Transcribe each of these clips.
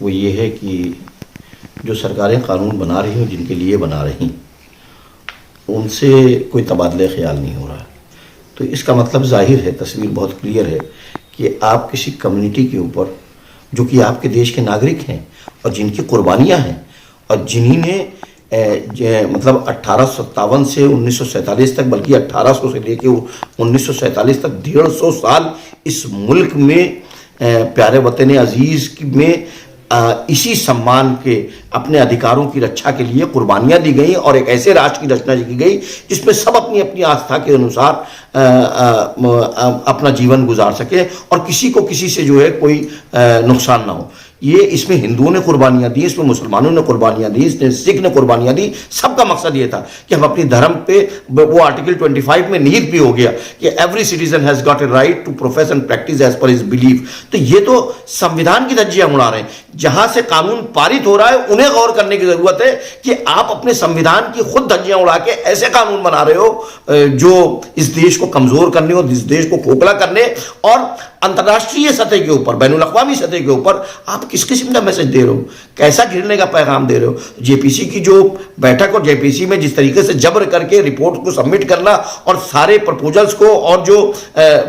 वो ये है कि जो सरकारें कानून बना रही हैं, जिनके लिए बना रही, उनसे कोई तबादले ख्याल नहीं हो रहा। तो इसका मतलब जाहिर है, तस्वीर बहुत क्लियर है कि आप किसी कम्युनिटी के ऊपर, जो कि आपके देश के नागरिक हैं और जिनकी कुर्बानियाँ हैं और जिन्हीं ने मतलब 1857 से 1947 तक, बल्कि 1800 से लेके 1947 तक 150 साल इस मुल्क में प्यारे वतन अजीज़ में इसी सम्मान के अपने अधिकारों की रक्षा के लिए कुर्बानियां दी गई और एक ऐसे राष्ट्र की रचना की गई जिसमें सब अपनी अपनी आस्था के अनुसार अपना जीवन गुजार सके और किसी को किसी से जो है कोई नुकसान ना हो। ये इसमें हिंदुओं ने कुर्बानियां दी, इसमें मुसलमानों ने कुर्बानियां दी, इसमें सिख ने कुर्बानियां दी। सबका मकसद ये था कि हम अपनी धर्म पे, वो आर्टिकल 25 में निहित भी हो गया कि every citizen has got a right to profess and practise as per his belief. तो ये तो संविधान की धज्जियां उड़ा रहे हैं। जहां से कानून पारित हो रहा है उन्हें गौर करने की जरूरत है कि आप अपने संविधान की खुद धज्जियां उड़ा के ऐसे कानून बना रहे हो जो इस देश को कमजोर करने और इस देश को खोखला करने और अंतर्राष्ट्रीय सतह के ऊपर, बैनुल अक़वामी सतह के ऊपर आप किस किस्म का मैसेज दे रहे हो, कैसा घिरने का पैगाम दे रहे हो। जेपीसी की जो बैठक और जेपीसी में जिस तरीके से जबर करके रिपोर्ट को सबमिट करना और सारे प्रपोजल्स को, और जो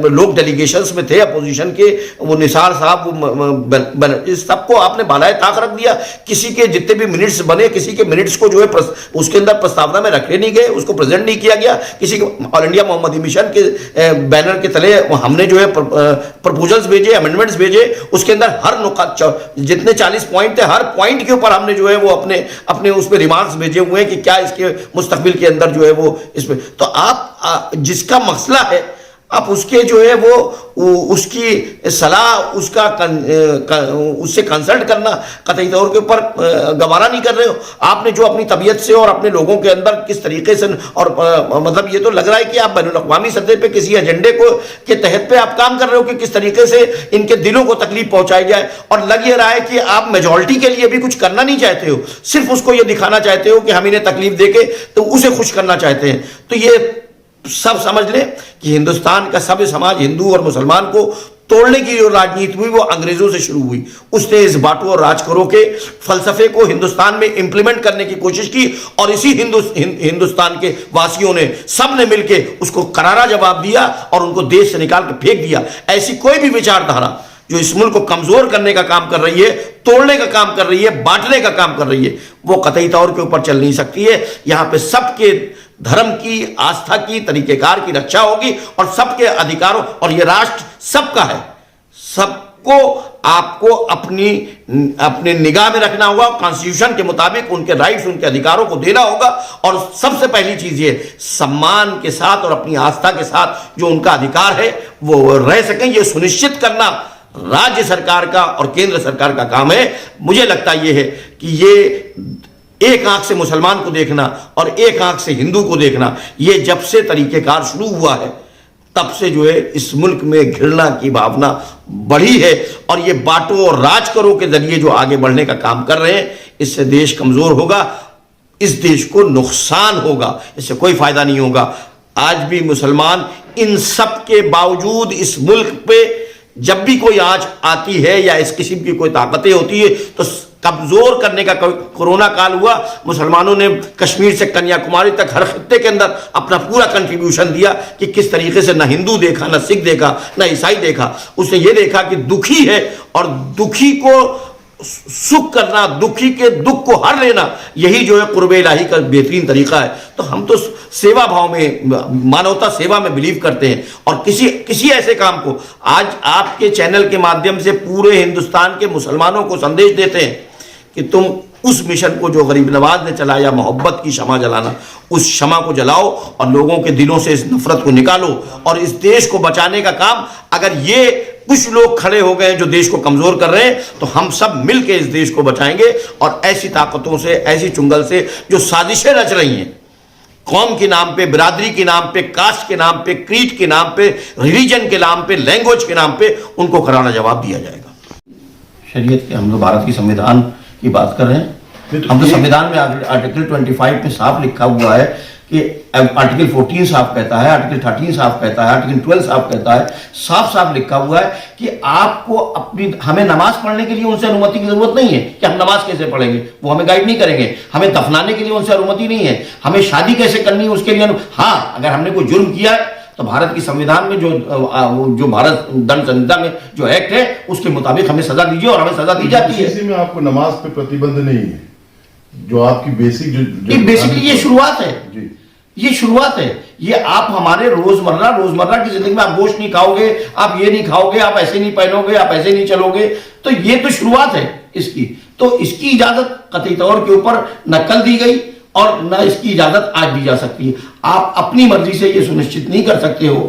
लोग डेलीगेशंस में थे अपोजिशन के, वो निसार साहब, इस सबको आपने बालाए ताक रख दिया। किसी के जितने भी मिनट्स बने, किसी के मिनट्स को जो है उसके अंदर प्रस्तावना में रखे नहीं गए, उसको प्रेजेंट नहीं किया गया। किसी को ऑल इंडिया मोहम्मदी मिशन के बैनर के तले हमने जो है प्रपोजल्स भेजे, अमेंडमेंट्स भेजे, उसके अंदर हर नुकात, जितने 40 पॉइंट थे, हर पॉइंट के ऊपर हमने जो है वो अपने उस पे रिमार्क्स भेजे हुए हैं कि क्या इसके मुस्तकबिल के अंदर जो है वो इसमें। तो आप जिसका मसला है आप उसके जो है वो उसकी सलाह, उससे कंसल्ट करना कतई तौर के ऊपर गवारा नहीं कर रहे हो। आपने जो अपनी तबीयत से और अपने लोगों के अंदर किस तरीके से, और मतलब ये तो लग रहा है कि आप बैनुल अक़वामी सतह पे किसी एजेंडे को के तहत पे आप काम कर रहे हो कि किस तरीके से इनके दिलों को तकलीफ पहुंचाई जाए। और लग ये रहा है कि आप मेजॉरिटी के लिए भी कुछ करना नहीं चाहते हो, सिर्फ उसको ये दिखाना चाहते हो कि हम इन्हें तकलीफ देके तो उसे खुश करना चाहते हैं। तो ये सब समझ लें कि हिंदुस्तान का सभ्य समाज, हिंदू और मुसलमान को तोड़ने की जो राजनीति हुई वो अंग्रेजों से शुरू हुई। उसने इस बांटो और राज करो के फलसफे को हिंदुस्तान में इंप्लीमेंट करने की कोशिश की और इसी हिंदुस्तान के वासियों ने, सब ने मिलकर उसको करारा जवाब दिया और उनको देश से निकाल के फेंक दिया। ऐसी कोई भी विचारधारा जो इस मुल्क को कमजोर करने का काम कर रही है, तोड़ने का काम कर रही है, बांटने का काम कर रही है, वो कतई तौर के ऊपर चल नहीं सकती है। यहां पे सबके धर्म की, आस्था की, तरीकेकार की रक्षा होगी और सबके अधिकारों, और ये राष्ट्र सबका है, सबको आपको अपने निगाह में रखना होगा। कॉन्स्टिट्यूशन के मुताबिक उनके राइट्स, उनके अधिकारों को देना होगा और सबसे पहली चीज ये सम्मान के साथ और अपनी आस्था के साथ जो उनका अधिकार है वो रह सकें, ये सुनिश्चित करना राज्य सरकार का और केंद्र सरकार का काम है। मुझे लगता यह है कि ये एक आंख से मुसलमान को देखना और एक आंख से हिंदू को देखना, ये जब से तरीकेकार शुरू हुआ है तब से जो है इस मुल्क में घृणा की भावना बढ़ी है। और ये बांटो और राज करो के जरिए जो आगे बढ़ने का काम कर रहे हैं, इससे देश कमजोर होगा, इस देश को नुकसान होगा, इससे कोई फायदा नहीं होगा। आज भी मुसलमान इन सब के बावजूद इस मुल्क पे जब भी कोई आंच आती है या इस किस्म की कोई ताकतें होती है तो कमजोर करने का कोरोना काल हुआ, मुसलमानों ने कश्मीर से कन्याकुमारी तक हर खित्ते के अंदर अपना पूरा कंट्रीब्यूशन दिया कि किस तरीके से ना हिंदू देखा, ना सिख देखा, ना ईसाई देखा। उसने ये देखा कि दुखी है और दुखी को सुख करना, दुखी के दुख को हर लेना, यही जो है कुर्बे इलाही का बेहतरीन तरीका है। तो हम तो सेवा भाव में, मानवता सेवा में बिलीव करते हैं और किसी ऐसे काम को आज आपके चैनल के माध्यम से पूरे हिंदुस्तान के मुसलमानों को संदेश देते हैं कि तुम उस मिशन को जो गरीब नवाज ने चलाया, मोहब्बत की शमा जलाना, उस शमा को जलाओ और लोगों के दिलों से इस नफरत को निकालो और इस देश को बचाने का काम, अगर ये कुछ लोग खड़े हो गए जो देश को कमजोर कर रहे हैं, तो हम सब मिलकर इस देश को बचाएंगे। और ऐसी ताकतों से, ऐसी चुंगल से जो साजिशें रच रही हैं, कौम के नाम पे, बिरादरी के नाम पे, कास्ट के नाम पे, क्रीड के नाम पे, रिलीजन के नाम पे, लैंग्वेज के नाम पे, उनको करारा जवाब दिया जाएगा। शरीयत के, हम लोग भारत की संविधान की बात कर रहे हैं, हम तो संविधान में आर्टिकल 25 में साफ लिखा हुआ है कि आर्टिकल 14 साफ कहता है, आर्टिकल 13 साफ कहता है, आर्टिकल 12 साफ कहता है, साफ साफ लिखा हुआ है कि आपको हमें नमाज पढ़ने के लिए उनसे अनुमति की जरूरत नहीं है कि हम नमाज कैसे पढ़ेंगे, वो हमें गाइड नहीं करेंगे। हमें दफनाने के लिए उनसे अनुमति नहीं है। हमें शादी कैसे करनी है उसके लिए हाँ, अगर हमने कोई जुर्म किया है तो भारत की संविधान में जो भारत दंड संहिता में जो एक्ट है उसके मुताबिक हमें सजा दीजिए और हमें सजा दी जाती है। इसी में आपको नमाज पे प्रतिबंध नहीं है, जो आपकी बेसिक जो बेसिकली ये शुरुआत है जी, ये शुरुआत है। ये आप हमारे रोजमर्रा की जिंदगी में आप गोश्त नहीं खाओगे, आप ये नहीं खाओगे, आप ऐसे नहीं पहनोगे, आप ऐसे नहीं चलोगे, तो ये तो शुरुआत है इसकी। तो इसकी इजाजत कतई तौर के ऊपर न कल दी गई और न इसकी इजाजत आज दी जा सकती है। आप अपनी मर्जी से ये सुनिश्चित नहीं कर सकते हो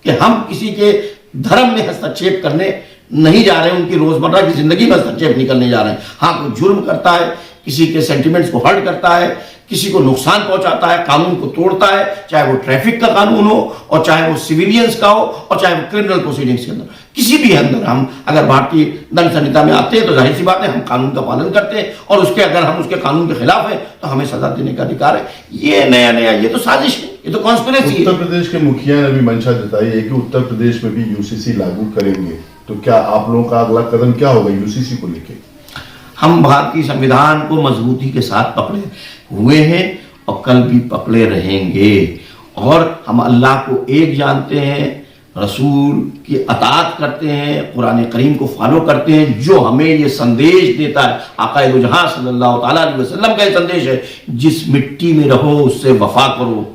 कि हम किसी के धर्म में हस्तक्षेप करने नहीं जा रहे हैं, उनकी रोजमर्रा की जिंदगी में हस्तक्षेप नहीं करने जा रहे हैं। हाँ, कोई जुर्म करता है, किसी के सेंटिमेंट्स को हर्ट करता है, किसी को नुकसान पहुंचाता है, कानून को तोड़ता है, चाहे वो ट्रैफिक का कानून हो और चाहे वो सिविलियंस का हो और चाहे वो क्रिमिनल प्रोसीडिंग्स के अंदर, किसी भी अंदर हम अगर भारतीय दंड संहिता में आते हैं तो जाहिर सी बात है हम कानून का पालन करते हैं और उसके अगर हम उसके कानून के खिलाफ है तो हमें सजा देने का अधिकार है। ये नया ये तो साजिश है, ये तो कॉन्स्पिरेसी है। उत्तर प्रदेश के मुखिया ने भी मंशा जताई है कि उत्तर प्रदेश में भी यूसीसी लागू करेंगे, तो क्या आप लोगों का अगला कदम क्या होगा यूसीसी को लेकर? हम भारतीय संविधान को मजबूती के साथ पकड़े हुए हैं और कल भी पकड़े रहेंगे और हम अल्लाह को एक जानते हैं, रसूल की अताअत करते हैं, कुरान करीम को फॉलो करते हैं जो हमें ये संदेश देता है। आक़ाए दो जहां सल्लल्लाहु अलैहि वसल्लम का ये संदेश है, जिस मिट्टी में रहो उससे वफा करो,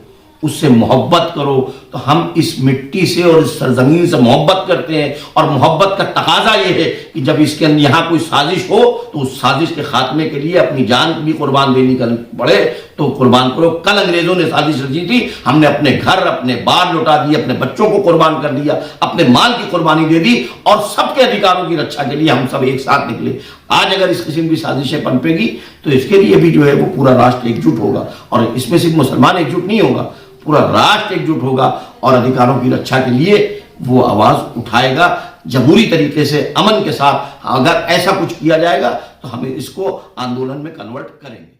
उससे मोहब्बत करो। तो हम इस मिट्टी से और इस सरजमीन से मोहब्बत करते हैं और मोहब्बत का तकाजा ये है कि जब इसके अंदर यहाँ कोई साजिश हो तो उस साजिश के खात्मे के लिए अपनी जान भी कुर्बान देनी पड़े तो कुर्बान करो। कल अंग्रेजों ने साजिश रची थी, हमने अपने घर, अपने बार लौटा दिए, अपने बच्चों को कुर्बान कर दिया, अपने माल की कुर्बानी दे दी और सबके अधिकारों की रक्षा के लिए हम सब एक साथ निकले। आज अगर इस किस्म की साजिशें पनपेगी तो इसके लिए भी जो है वो पूरा राष्ट्र एकजुट होगा और इसमें सिर्फ मुसलमान एकजुट नहीं होगा, पूरा राष्ट्र एकजुट होगा और अधिकारों की रक्षा के लिए वो आवाज उठाएगा जमहूरी तरीके से, अमन के साथ। अगर ऐसा कुछ किया जाएगा तो हम इसको आंदोलन में कन्वर्ट करेंगे।